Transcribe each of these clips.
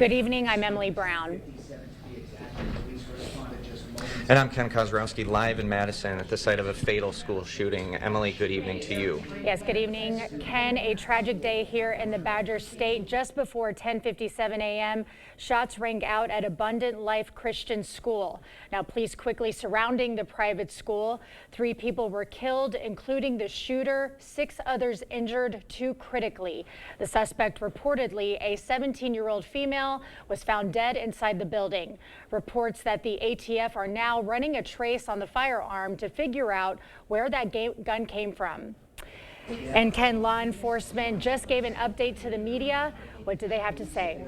Good evening, I'm Emily Brown. And I'm Ken Kozrowski, live in Madison at the site of a fatal school shooting. Emily, good evening to you. Yes, good evening. Ken, a tragic day here in the Badger State. Just before 10:57 a.m., shots rang out at Abundant Life Christian School. Now, police quickly surrounding the private school. 3 people were killed, including the shooter, 6 others injured, 2 critically. The suspect, reportedly a 17-year-old female, was found dead inside the building. Reports that the ATF are now running a trace on the firearm to figure out where that gun came from. And Ken, law enforcement just gave an update to the media. What do they have to say?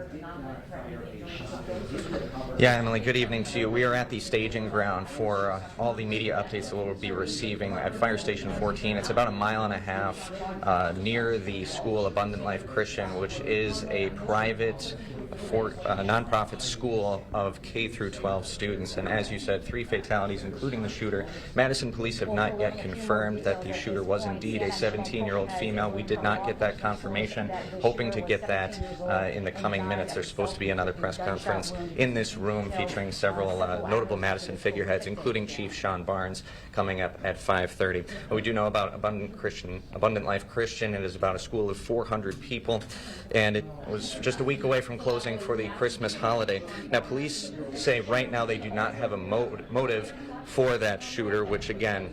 Yeah, Emily, good evening to you. We are at the staging ground for all the media updates that we'll be receiving at Fire Station 14. It's about a mile and a half near the school Abundant Life Christian, which is a private nonprofit school of K through 12 students. And as you said, 3 fatalities, including the shooter. Madison police have not yet confirmed that the shooter was indeed a 17-year-old female. We did not get that confirmation. Hoping to get that in the coming minutes. There's supposed to be another press conference in this room featuring several notable Madison figureheads, including Chief Sean Barnes, coming up at 5:30. We do know about Abundant Life Christian. It is about a school of 400 people, and it was just a week away from closing for the Christmas holiday. Now, police say right now they do not have a motive for that shooter, which again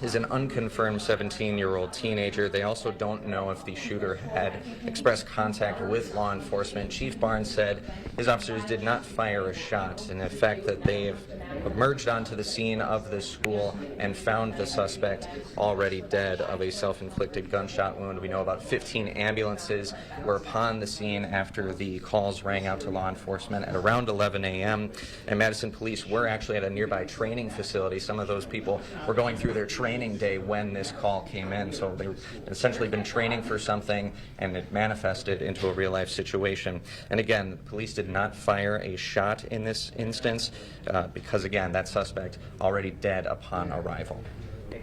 is an unconfirmed 17-year-old teenager. They also don't know if the shooter had expressed contact with law enforcement. Chief Barnes said his officers did not fire a shot, and the fact that they have emerged onto the scene of this school and found the suspect already dead of a self-inflicted gunshot wound. We know about 15 ambulances were upon the scene after the calls rang out to law enforcement at around 11 a.m. And Madison police were actually at a nearby training facility. Some of those people were going through their training day when this call came in, so they've essentially been training for something and it manifested into a real-life situation. And again, the police did not fire a shot in this instance because again, that suspect already dead upon arrival.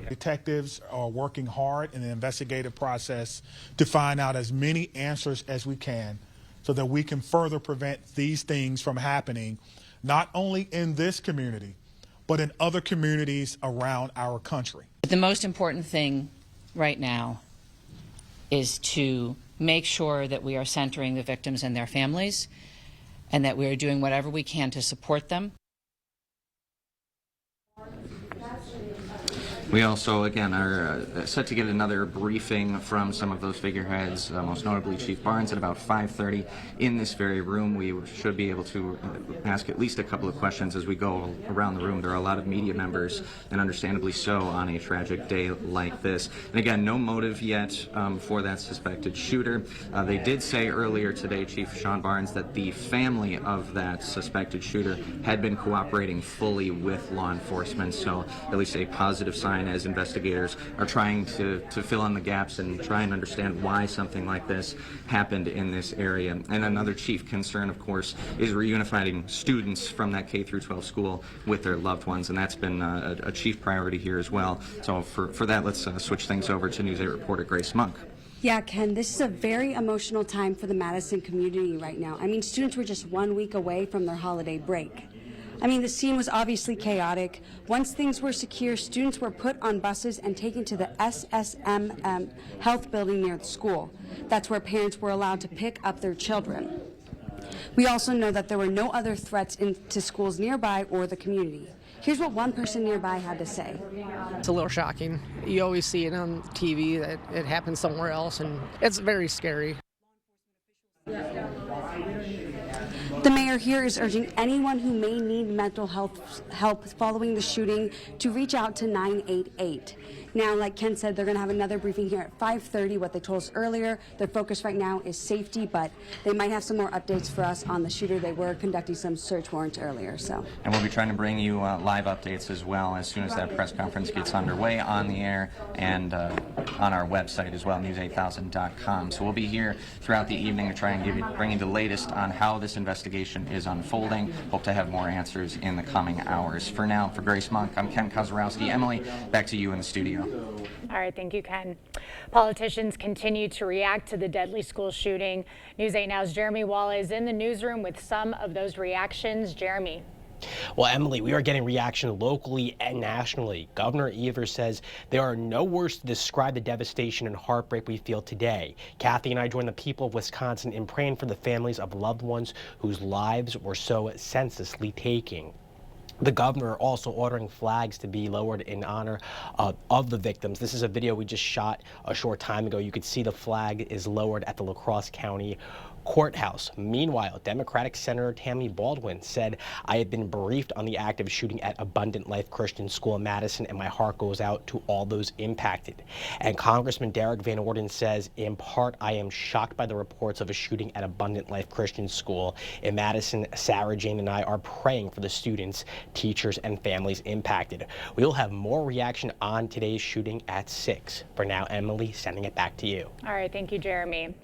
Detectives are working hard in the investigative process to find out as many answers as we can so that we can further prevent these things from happening, not only in this community, but in other communities around our country. The most important thing right now is to make sure that we are centering the victims and their families and that we are doing whatever we can to support them. We also, again, are set to get another briefing from some of those figureheads, most notably Chief Barnes, at about 5:30 in this very room. We should be able to ask at least a couple of questions as we go around the room. There are a lot of media members, and understandably so, on a tragic day like this. And again, no motive yet for that suspected shooter. They did say earlier today, Chief Sean Barnes, that the family of that suspected shooter had been cooperating fully with law enforcement, so at least a positive sign as investigators are trying to fill in the gaps and try and understand why something like this happened in this area. And another chief concern, of course, is reunifying students from that K through 12 school with their loved ones, and that's been a chief priority here as well. So for that, let's switch things over to News 8 reporter Grace Monk. Yeah, Ken, this is a very emotional time for the Madison community right now. I mean, students were just 1 week away from their holiday break. I mean, the scene was obviously chaotic. Once things were secure, students were put on buses and taken to the SSM health building near the school. That's where parents were allowed to pick up their children. We also know that there were no other threats to schools nearby or the community. Here's what one person nearby had to say. It's a little shocking. You always see it on TV that it happens somewhere else, and it's very scary. The mayor here is urging anyone who may need mental health help following the shooting to reach out to 988. Now, like Ken said, they're going to have another briefing here at 5:30. What they told us earlier, their focus right now is safety, but they might have some more updates for us on the shooter. They were conducting some search warrants earlier. And we'll be trying to bring you live updates as well as soon as that press conference gets underway on the air and on our website as well, news8000.com. So we'll be here throughout the evening to try and bring you the latest on how this investigation is unfolding. Hope to have more answers in the coming hours. For now, for Grace Monk, I'm Ken Kozarowski. Emily, back to you in the studio. All right, thank you, Ken. Politicians continue to react to the deadly school shooting. News 8 Now's Jeremy Walla is in the newsroom with some of those reactions. Jeremy. Well, Emily, we are getting reaction locally and nationally. Governor Evers says there are no words to describe the devastation and heartbreak we feel today. Kathy and I join the people of Wisconsin in praying for the families of loved ones whose lives were so senselessly taken. The governor also ordering flags to be lowered in honor of the victims. This is a video we just shot a short time ago. You could see the flag is lowered at the La Crosse County Courthouse. Meanwhile, Democratic Senator Tammy Baldwin said, "I have been briefed on the active shooting at Abundant Life Christian School in Madison, and my heart goes out to all those impacted." And Congressman Derek Van Orden says, "In part, I am shocked by the reports of a shooting at Abundant Life Christian School in Madison. Sarah Jane and I are praying for the students, teachers, and families impacted." We'll have more reaction on today's shooting at 6. For now, Emily, sending it back to you. All right, thank you, Jeremy.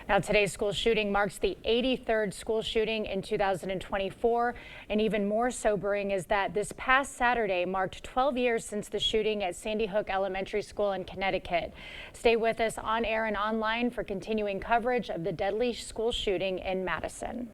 Now, today's school shooting marks the 83rd school shooting in 2024. And even more sobering is that this past Saturday marked 12 years since the shooting at Sandy Hook Elementary School in Connecticut. Stay with us on air and online for continuing coverage of the deadly school shooting in Madison.